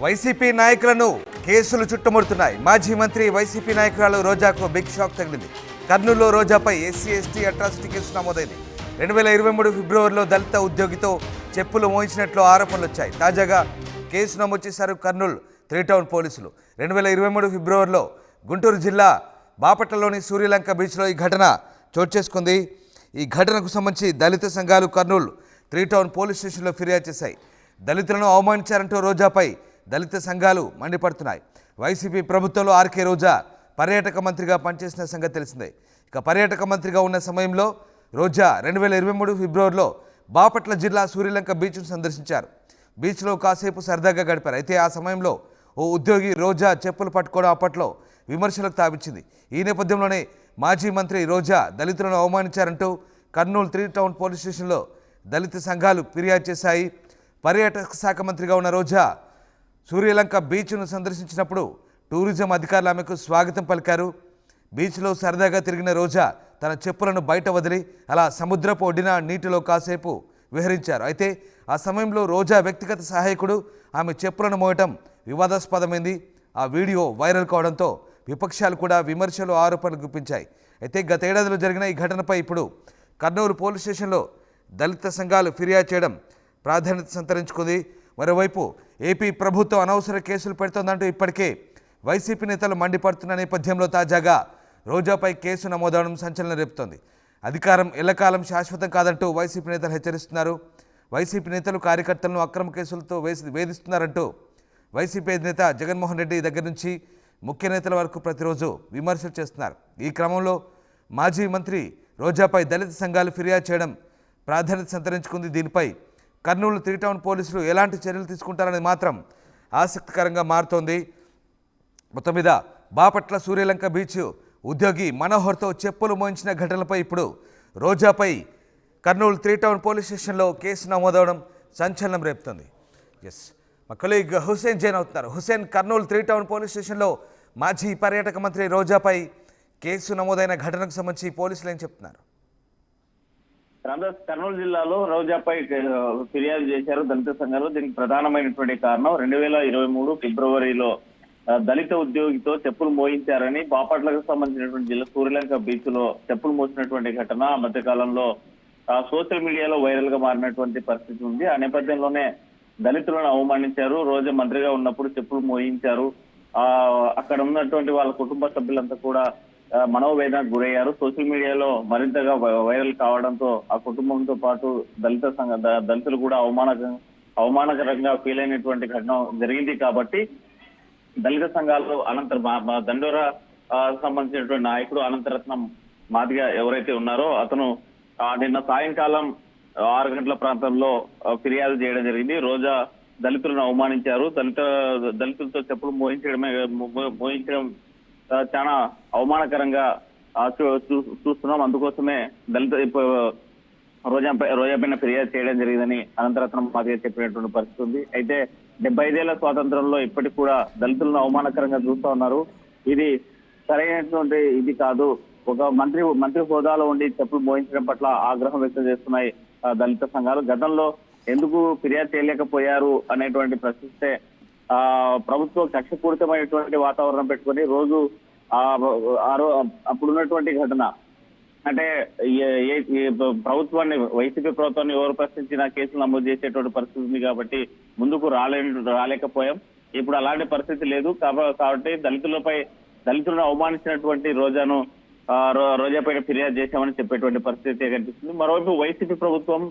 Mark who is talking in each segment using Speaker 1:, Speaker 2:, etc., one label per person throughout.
Speaker 1: YCP నాయకులను కేసులు చుట్టుముడుతున్నాయి. మాజీ మంత్రి వైసీపీ నాయకురాలు రోజాకు బిగ్ షాక్ తగిలింది. కర్నూలులో రోజాపై ఎస్సీ ఎస్టీ అట్రాసిటీ కేసు నమోదైంది. 2023 ఫిబ్రవరిలో దళిత ఉద్యోగితో చెప్పులు మోయించినట్లు ఆరోపణలు వచ్చాయి. తాజాగా కేసు నమోదు చేశారు కర్నూలు 3 టౌన్ పోలీసులు. 2023 ఫిబ్రవరిలో గుంటూరు జిల్లా బాపట్లలోని సూర్యలంక బీచ్లో ఈ ఘటన చోటు చేసుకుంది. ఈ ఘటనకు సంబంధించి దళిత సంఘాలు కర్నూలు 3 టౌన్ పోలీస్ స్టేషన్లో ఫిర్యాదు చేశాయి. దళితులను అవమానించారంటూ రోజాపై దళిత సంఘాలు మండిపడుతున్నాయి. వైసీపీ ప్రభుత్వంలో ఆర్కే రోజా పర్యాటక మంత్రిగా పనిచేసిన సంగతి తెలిసిందే. ఇక పర్యాటక మంత్రిగా ఉన్న సమయంలో రోజా 2023 ఫిబ్రవరిలో బాపట్ల జిల్లా సూర్యలంక బీచ్ను సందర్శించారు. బీచ్లో కాసేపు సరదాగా గడిపారు. అయితే ఆ సమయంలో ఓ ఉద్యోగి రోజా చెప్పులు పట్టుకోవడం అప్పట్లో విమర్శలకు తావిచ్చింది. ఈ నేపథ్యంలోనే మాజీ మంత్రి రోజా దళితులను అవమానించారంటూ కర్నూలు 3 టౌన్ పోలీస్ స్టేషన్లో దళిత సంఘాలు ఫిర్యాదు చేశాయి. పర్యాటక శాఖ మంత్రిగా ఉన్న రోజా సూర్యలంక బీచ్ను సందర్శించినప్పుడు టూరిజం అధికారులు ఆమెకు స్వాగతం పలికారు. బీచ్లో సరదాగా తిరిగిన రోజా తన చెప్పులను బయట వదిలి అలా సముద్రపు ఒడ్డిన నీటిలో కాసేపు విహరించారు. అయితే ఆ సమయంలో రోజా వ్యక్తిగత సహాయకుడు ఆమె చెప్పులను మోయటం వివాదాస్పదమైంది. ఆ వీడియో వైరల్ కావడంతో విపక్షాలు కూడా విమర్శలు ఆరోపణలు గుప్పించాయి. అయితే గతేడాదిలో జరిగిన ఈ ఘటనపై ఇప్పుడు కర్నూలు పోలీస్ స్టేషన్లో దళిత సంఘాలు ఫిర్యాదు చేయడం ప్రాధాన్యత సంతరించుకుంది. మరోవైపు ఏపీ ప్రభుత్వం అనవసర కేసులు పెడుతోందంటూ ఇప్పటికే వైసీపీ నేతలు మండిపడుతున్న నేపథ్యంలో తాజాగా రోజాపై కేసు నమోదవడం సంచలనం రేపుతోంది. అధికారం ఎల్లకాలం శాశ్వతం కాదంటూ వైసీపీ నేతలు హెచ్చరిస్తున్నారు. వైసీపీ నేతలు కార్యకర్తలను అక్రమ కేసులతో వేధిస్తున్నారంటూ వైసీపీ నేత జగన్మోహన్ రెడ్డి దగ్గర నుంచి ముఖ్య నేతల వరకు ప్రతిరోజు విమర్శలు చేస్తున్నారు. ఈ క్రమంలో మాజీ మంత్రి రోజాపై దళిత సంఘాలు ఫిర్యాదు చేయడం ప్రాధాన్యత సంతరించుకుంది. దీనిపై కర్నూలు 3 టౌన్ పోలీసులు ఎలాంటి చర్యలు తీసుకుంటారనేది మాత్రం ఆసక్తికరంగా మారుతోంది. మొత్తం మీద బాపట్ల సూర్యలంక బీచ్ ఉద్యోగి మనోహర్తో చెప్పులు మోయించిన ఘటనలపై ఇప్పుడు రోజాపై కర్నూలు 3 టౌన్ పోలీస్ స్టేషన్లో కేసు నమోదవడం సంచలనం రేపుతుంది. ఎస్, మా కొలీగ్ హుసేన్ జైన్ అవుతున్నారు. హుసేన్, కర్నూలు 3 టౌన్ పోలీస్ స్టేషన్లో మాజీ పర్యాటక మంత్రి రోజాపై కేసు నమోదైన ఘటనకు సంబంధించి పోలీసులు ఏం చెప్తున్నారు?
Speaker 2: కర్నూలు జిల్లాలో రోజాపై ఫిర్యాదు చేశారు దళిత సంఘాలు. దీనికి ప్రధానమైనటువంటి కారణం 2023 ఫిబ్రవరిలో దళిత ఉద్యోగితో చెప్పులు మోయించారని బాపట్లకు సంబంధించినటువంటి జిల్లా సూర్యలంక బీచ్ లో చెప్పులు మోసినటువంటి ఘటన ఆ మధ్య కాలంలో సోషల్ మీడియాలో వైరల్ గా మారినటువంటి పరిస్థితి ఉంది. ఆ నేపథ్యంలోనే దళితులను అవమానించారు. రోజా మంత్రిగా ఉన్నప్పుడు చెప్పులు మోయించారు. అక్కడ ఉన్నటువంటి వాళ్ళ కుటుంబ సభ్యులంతా కూడా మనోవేదనకు గురయ్యారు. సోషల్ మీడియాలో మరింతగా వైరల్ కావడంతో ఆ కుటుంబంతో పాటు దళితులు కూడా అవమానకరంగా ఫీల్ అయినటువంటి ఘటన జరిగింది. కాబట్టి దళిత సంఘాలు దండోరా సంబంధించినటువంటి నాయకుడు అనంతరత్నం మాదిగ ఎవరైతే ఉన్నారో అతను నిన్న సాయంకాలం 6 గంటల ప్రాంతంలో ఫిర్యాదు చేయడం జరిగింది. రోజా దళితులను అవమానించారు, దళితులతో చెప్పులు మోయించడం చాలా అవమానకరంగా చూస్తున్నాం. అందుకోసమే రోజా పైన ఫిర్యాదు చేయడం జరిగిందని అనంతరత్నం మాదిగ చెప్పినటువంటి పరిస్థితి ఉంది. అయితే 75 ఏళ్ల స్వాతంత్రంలో ఇప్పటికి కూడా దళితులను అవమానకరంగా చూస్తా ఉన్నారు. ఇది సరైనటువంటి ఇది కాదు. ఒక మంత్రి హోదాలో ఉండి చెప్పులు మోయించడం పట్ల ఆగ్రహం వ్యక్తం చేస్తున్నాయి దళిత సంఘాలు. గతంలో ఎందుకు ఫిర్యాదు చేయలేకపోయారు అనేటువంటి ప్రశ్నిస్తే ప్రభుత్వం కక్షపూరితమైనటువంటి వాతావరణం పెట్టుకొని రోజు అప్పుడున్నటువంటి ఘటన అంటే వైసీపీ ప్రభుత్వాన్ని ఎవరు ప్రశ్నించినా కేసులు నమోదు చేసేటువంటి పరిస్థితి ఉంది. కాబట్టి ముందుకు రాలేకపోయాం. ఇప్పుడు అలాంటి పరిస్థితి లేదు. కాబట్టి దళితులను అవమానించినటువంటి రోజా పైన ఫిర్యాదు చేశామని చెప్పేటువంటి పరిస్థితి కనిపిస్తుంది. మరోవైపు వైసీపీ ప్రభుత్వం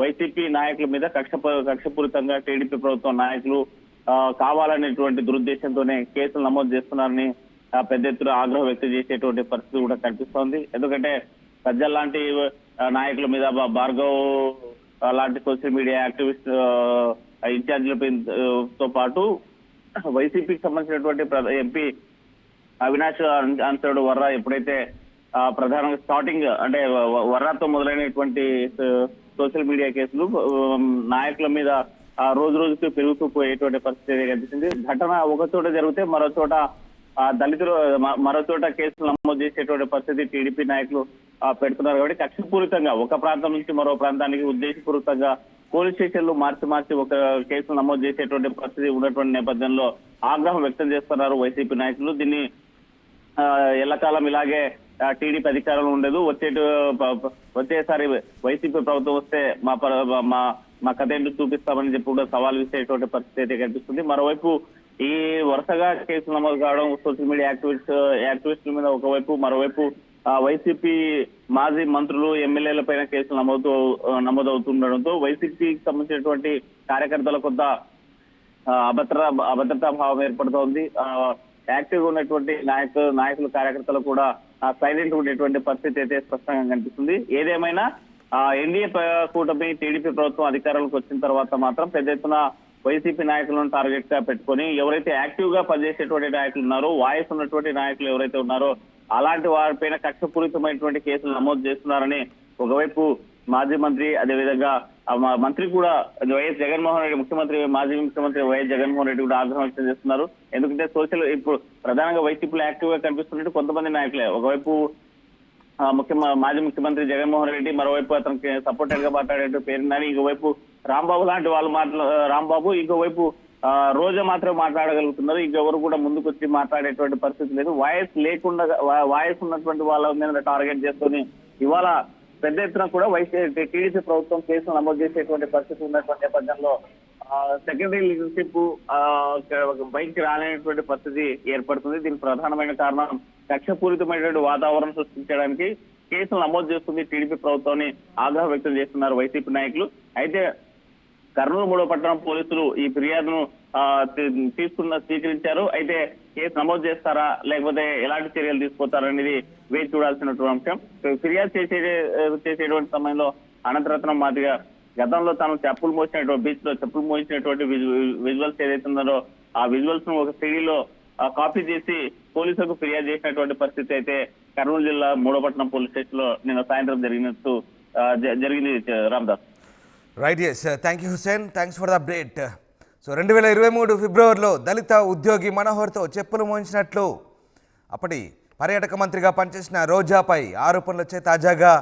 Speaker 2: వైసీపీ నాయకుల మీద కక్షపూరితంగా టీడీపీ ప్రభుత్వం నాయకులు కావాలనేటువంటి దురుద్దేశంతోనే కేసులు నమోదు చేస్తున్నారని పెద్ద ఎత్తున ఆగ్రహం వ్యక్తం చేసేటువంటి పరిస్థితి కూడా కనిపిస్తోంది. ఎందుకంటే సజ్జల్ లాంటి నాయకుల మీద, భార్గవ్ లాంటి సోషల్ మీడియా యాక్టివిస్ట్ ఇన్ఛార్జీలతో పాటు వైసీపీకి సంబంధించినటువంటి ఎంపీ అవినాష్ అన్సర్డ్ వర్రా ఎప్పుడైతే ప్రధానంగా స్టార్టింగ్ అంటే వర్రాతో మొదలైనటువంటి సోషల్ మీడియా కేసులు నాయకుల మీద రోజు రోజుకి పెరుగుతూ పోయేటువంటి పరిస్థితి కనిపిస్తుంది. ఘటన ఒక చోట జరిగితే మరో చోట కేసులు నమోదు చేసేటువంటి పరిస్థితి టీడీపీ నాయకులు పెడుతున్నారు. కాబట్టి కక్షపూరితంగా ఒక ప్రాంతం నుంచి మరో ప్రాంతానికి ఉద్దేశపూర్వకంగా పోలీస్ స్టేషన్లు మార్చి ఒక కేసులు నమోదు చేసేటువంటి పరిస్థితి ఉన్నటువంటి నేపథ్యంలో ఆగ్రహం వ్యక్తం చేస్తున్నారు వైసీపీ నాయకులు. దీన్ని ఎల్లకాలం ఇలాగే టీడీపీ అధికారంలో ఉండదు, వచ్చేసారి వైసీపీ ప్రభుత్వం వస్తే మా కథ ఏంటో చూపిస్తామని చెప్పి కూడా సవాల్ విసేటువంటి పరిస్థితి అయితే కనిపిస్తుంది. మరోవైపు ఈ వరుసగా కేసులు నమోదు కావడం సోషల్ మీడియా యాక్టివిస్టుల మీద ఒకవైపు, మరోవైపు వైసీపీ మాజీ మంత్రులు ఎమ్మెల్యేల పైన కేసులు నమోదవుతుండడంతో వైసీపీకి సంబంధించినటువంటి కార్యకర్తల కొంత అభద్రతా భావం ఏర్పడుతోంది. యాక్టివ్ గా ఉన్నటువంటి నాయకులు కార్యకర్తలు కూడా సైలెంట్ ఉండేటువంటి పరిస్థితి అయితే స్పష్టంగా కనిపిస్తుంది. ఏదేమైనా ఎన్డీఏ కూటమి టీడీపీ ప్రభుత్వం అధికారంలోకి వచ్చిన తర్వాత మాత్రం పెద్ద ఎత్తున వైసీపీ నాయకులను టార్గెట్ గా పెట్టుకొని ఎవరైతే యాక్టివ్ గా పనిచేసేటువంటి నాయకులు ఉన్నారో, వాయిస్ ఉన్నటువంటి నాయకులు ఎవరైతే ఉన్నారో అలాంటి వారిపైన కక్షపూరితమైనటువంటి కేసులు నమోదు చేస్తున్నారని ఒకవైపు మాజీ మంత్రి, అదేవిధంగా మంత్రి కూడా వైఎస్ జగన్మోహన్ రెడ్డి, మాజీ ముఖ్యమంత్రి వైఎస్ జగన్మోహన్ రెడ్డి కూడా ఆగ్రహం వ్యక్తం చేస్తున్నారు. ఎందుకంటే ఇప్పుడు ప్రధానంగా వైసీపీలో యాక్టివ్ గా కనిపిస్తున్నట్టు కొంతమంది నాయకులే. ఒకవైపు మాజీ ముఖ్యమంత్రి జగన్మోహన్ రెడ్డి, మరోవైపు అతనికి సపోర్టెడ్ గా మాట్లాడే పేరు నాని, ఇంకోవైపు రాంబాబు లాంటి వాళ్ళు రాంబాబు, ఇంకోవైపు రోజా మాత్రమే మాట్లాడగలుగుతున్నారు. ఇంకెవరు కూడా ముందుకు వచ్చి మాట్లాడేటువంటి పరిస్థితి లేదు. వాయిస్ ఉన్నటువంటి వాళ్ళ మీద టార్గెట్ చేసుకుని ఇవాళ పెద్ద ఎత్తున కూడా టీడీపీ ప్రభుత్వం కేసులు నమోదు చేసేటువంటి పరిస్థితి ఉన్నటువంటి నేపథ్యంలో సెకండరీ లీడర్షిప్ బయటికి రాలేనటువంటి పరిస్థితి ఏర్పడుతుంది. దీనికి ప్రధానమైన కారణం కక్షపూరితమైనటువంటి వాతావరణం సృష్టించడానికి కేసులు నమోదు చేస్తుంది టీడీపీ ప్రభుత్వాన్ని ఆగ్రహం వ్యక్తం చేస్తున్నారు వైసీపీ నాయకులు. అయితే కర్నూలు 3వ పట్టణం పోలీసులు ఈ ఫిర్యాదును స్వీకరించారు. అయితే కేసు నమోదు చేస్తారా లేకపోతే ఎలాంటి చర్యలు తీసుకుంటారనేది వేచి చూడాల్సినటువంటి అంశం. ఫిర్యాదు చేసేటువంటి సమయంలో అనంతరత్నం మాదిగా గతంలో తాను బీచ్ లో చెప్పులు మోయించినటువంటి విజువల్స్ ఏదైతే ఉన్నారో ఆ విజువల్స్ ను ఒక సిడీలో కాపీ చేసి పోలీసులకు ఫిర్యాదు చేసినటువంటి పరిస్థితి అయితే కర్నూలు జిల్లా 3వ పట్టణం పోలీస్ స్టేషన్ లో నిన్న సాయంత్రం జరిగింది. Ramdas.
Speaker 1: Right, yes, thank you Hussain, thanks for the update. So 2023 ఫిబ్రవరిలో దళిత ఉద్యోగి మనోహర్తో చెప్పులు మోయించినట్లు అప్పటి పర్యాటక మంత్రిగా పనిచేసిన రోజాపై ఆరోపణలు వచ్చాయి. తాజాగా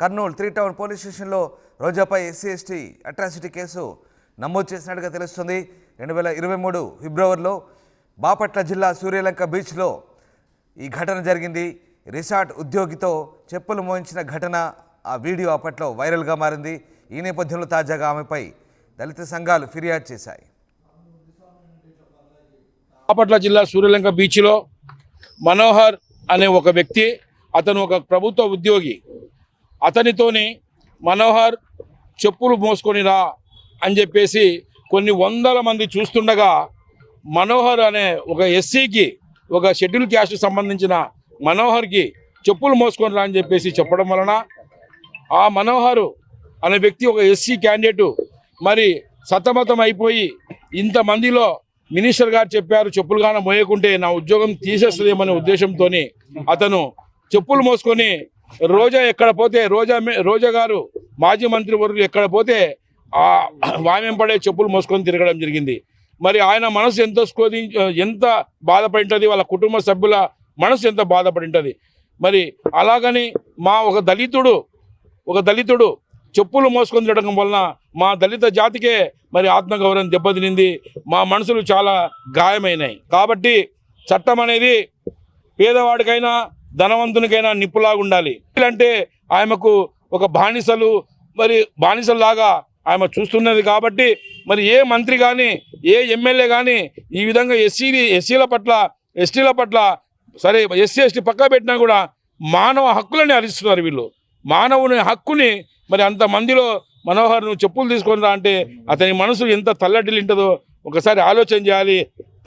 Speaker 1: కర్నూలు 3 టౌన్ పోలీస్ స్టేషన్లో రోజాపై SC/ST అట్రాసిటీ కేసు నమోదు చేసినట్టుగా తెలుస్తుంది. 2023 ఫిబ్రవరిలో బాపట్ల జిల్లా సూర్యలంక బీచ్లో ఈ ఘటన జరిగింది. రిసార్ట్ ఉద్యోగితో చెప్పులు మోయించిన ఘటన, ఆ వీడియో అప్పట్లో వైరల్గా మారింది. ఈ నేపథ్యంలో తాజాగా ఆమెపై దళిత సంఘాలు ఫిర్యాదు చేశాయి.
Speaker 3: బాపట్ల జిల్లా సూర్యలంక బీచ్లో మనోహర్ అనే ఒక వ్యక్తి, అతను ఒక ప్రభుత్వ ఉద్యోగి, అతనితోని మనోహర్ చెప్పులు మోసుకొని రా అని చెప్పేసి కొన్ని వందల మంది చూస్తుండగా మనోహర్ అనే ఒక ఎస్సీకి, ఒక షెడ్యూల్ క్యాస్ట్ సంబంధించిన మనోహర్కి చెప్పులు మోసుకొని రా అని చెప్పేసి చెప్పడం వలన ఆ మనోహర్ అనే వ్యక్తి ఒక ఎస్సీ క్యాండిడేటు మరి సతమతం అయిపోయి ఇంతమందిలో మినిస్టర్ గారు చెప్పారు చెప్పులుగాన మోయకుంటే నా ఉద్యోగం తీసేస్తుందేమనే ఉద్దేశంతో అతను చెప్పులు మోసుకొని రోజా ఎక్కడ పోతే రోజా గారు మాజీ మంత్రి వర్గులు ఎక్కడ పోతే ఆ వామ్యం పడే చెప్పులు మోసుకొని తిరగడం జరిగింది. మరి ఆయన మనసు ఎంత బాధపడి ఉంటుంది, వాళ్ళ కుటుంబ సభ్యుల మనసు ఎంత బాధపడి ఉంటుంది. మరి అలాగని ఒక దళితుడు చెప్పులు మోసుకొని తిరగడం వలన మా దళిత జాతికే మరి ఆత్మగౌరవం దెబ్బతినింది, మా మనసులు చాలా గాయమైనాయి. కాబట్టి చట్టం అనేది పేదవాడికైనా ధనవంతునికైనా నిప్పులాగా ఉండాలి. అంటే ఆమెకు ఒక బానిసలాగా ఆమె చూస్తున్నది. కాబట్టి మరి ఏ మంత్రి కానీ ఏ ఎమ్మెల్యే కానీ ఈ విధంగా ఎస్సీల పట్ల ఎస్టీల పట్ల సరే SC/ST పక్క పెట్టినా కూడా మానవ హక్కులని హరిస్తున్నారు వీళ్ళు. మానవుని హక్కుని మరి అంతమందిలో మనోహర్ను చెప్పులు తీసుకొని రా అంటే అతని మనసు ఎంత తల్లడిల్లింటుందో ఒకసారి ఆలోచన చేయాలి.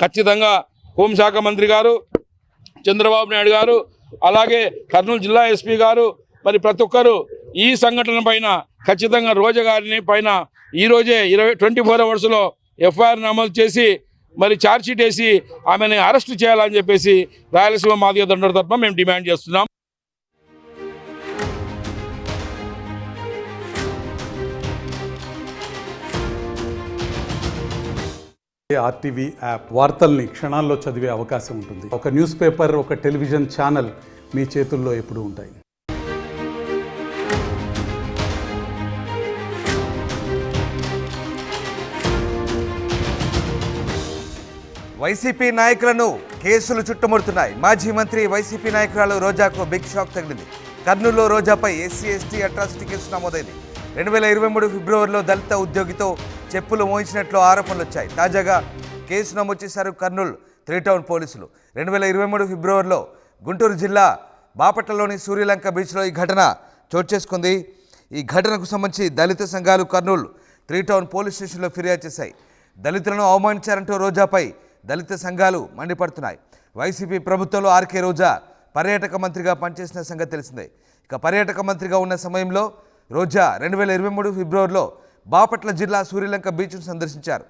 Speaker 3: ఖచ్చితంగా హోంశాఖ మంత్రి గారు, చంద్రబాబు నాయుడు గారు, అలాగే కర్నూలు జిల్లా ఎస్పీ గారు, మరి ప్రతి ఒక్కరు ఈ సంఘటన పైన ఖచ్చితంగా రోజా గారిని పైన ఈరోజే 24 అవర్స్లో FIR నమోదు చేసి మరి ఛార్జ్షీట్ వేసి ఆమెను అరెస్ట్ చేయాలని చెప్పేసి రాయలసీమ మాదిగ దండోర తరపున మేము డిమాండ్ చేస్తున్నాం.
Speaker 4: RTV యాప్ వార్తల్ని క్షణాల్లో చదివే అవకాశం ఉంటుంది. ఒక న్యూస్ పేపర్, ఒక టెలివిజన్ ఛానల్ మీ చేతుల్లో ఎప్పుడూ ఉంటాయి.
Speaker 1: వైసీపీ నాయకులను కేసులు చుట్టుముడుతున్నాయి. మాజీ మంత్రి వైసీపీ నాయకురాలు రోజాకు బిగ్ షాక్ తగిలింది. కర్నూలులో రోజాపై ఎస్సీ ఎస్టీ అట్రాసిటీ కేసు నమోదైంది. 2023 ఫిబ్రవరిలో దళిత ఉద్యోగితో చెప్పులు మోయించినట్లు ఆరోపణలు వచ్చాయి. తాజాగా కేసు నమోదు చేశారు కర్నూలు 3 టౌన్ పోలీసులు. 2023 ఫిబ్రవరిలో గుంటూరు జిల్లా బాపట్లలోని సూర్యలంక బీచ్లో ఈ ఘటన చోటు చేసుకుంది. ఈ ఘటనకు సంబంధించి దళిత సంఘాలు కర్నూలు 3 టౌన్ పోలీస్ స్టేషన్లో ఫిర్యాదు చేశాయి. దళితులను అవమానించారంటూ రోజాపై దళిత సంఘాలు మండిపడుతున్నాయి. వైసీపీ ప్రభుత్వంలో ఆర్కే రోజా పర్యాటక మంత్రిగా పనిచేసిన సంగతి తెలిసిందే. ఇక పర్యాటక మంత్రిగా ఉన్న సమయంలో రోజా 2023 ఫిబ్రవరిలో బాపట్ల జిల్లా సూర్యలంక బీచ్ను సందర్శించారు.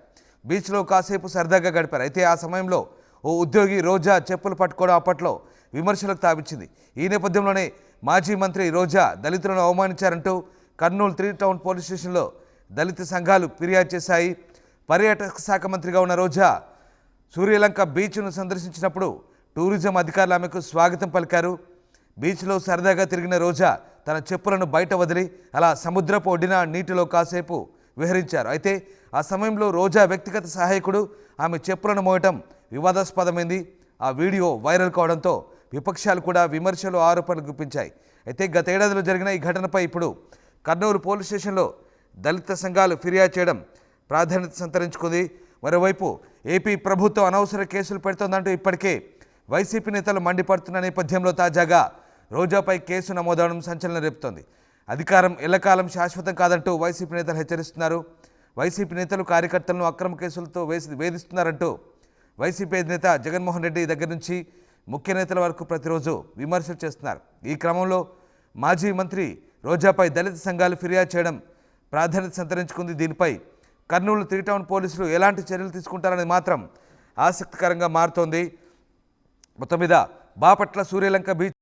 Speaker 1: బీచ్లో కాసేపు సరదాగా గడిపారు. అయితే ఆ సమయంలో ఓ ఉద్యోగి రోజా చెప్పులు పట్టుకోవడం అప్పట్లో విమర్శలకు తావిచ్చింది. ఈ నేపథ్యంలోనే మాజీ మంత్రి రోజా దళితులను అవమానించారంటూ కర్నూలు 3 టౌన్ పోలీస్ స్టేషన్లో దళిత సంఘాలు ఫిర్యాదు చేశాయి. పర్యాటక శాఖ మంత్రిగా ఉన్న రోజా సూర్యలంక బీచ్ను సందర్శించినప్పుడు టూరిజం అధికారులు ఆమెకు స్వాగతం పలికారు. బీచ్లో సరదాగా తిరిగిన రోజా తన చెప్పులను బయట వదిలి అలా సముద్రపు ఒడ్డిన నీటిలో కాసేపు విహరించారు. అయితే ఆ సమయంలో రోజా వ్యక్తిగత సహాయకుడు ఆమె చెప్పులను మోయటం వివాదాస్పదమైంది. ఆ వీడియో వైరల్ కావడంతో విపక్షాలు కూడా విమర్శలు ఆరోపణలు గుప్పించాయి. అయితే గతేడాదిలో జరిగిన ఈ ఘటనపై ఇప్పుడు కర్నూలు పోలీస్ స్టేషన్లో దళిత సంఘాలు ఫిర్యాదు చేయడం ప్రాధాన్యత సంతరించుకుంది. మరోవైపు ఏపీ ప్రభుత్వం అనవసర కేసులు పెడుతోందంటూ ఇప్పటికే వైసీపీ నేతలు మండిపడుతున్న నేపథ్యంలో తాజాగా రోజాపై కేసు నమోదవడం సంచలనం రేపుతోంది. అధికారం ఎల్లకాలం శాశ్వతం కాదంటూ వైసీపీ నేతలు హెచ్చరిస్తున్నారు. వైసీపీ నేతలు కార్యకర్తలను అక్రమ కేసులతో వేధిస్తున్నారంటూ వైసీపీ అధినేత జగన్మోహన్ రెడ్డి దగ్గర నుంచి ముఖ్య నేతల వరకు ప్రతిరోజు విమర్శలు చేస్తున్నారు. ఈ క్రమంలో మాజీ మంత్రి రోజాపై దళిత సంఘాలు ఫిర్యాదు చేయడం ప్రాధాన్యత సంతరించుకుంది. దీనిపై కర్నూలు 3 టౌన్ పోలీసులు ఎలాంటి చర్యలు తీసుకుంటారనేది మాత్రం ఆసక్తికరంగా మారుతోంది. మొత్తం మీద బాపట్ల సూర్యలంక బీచ్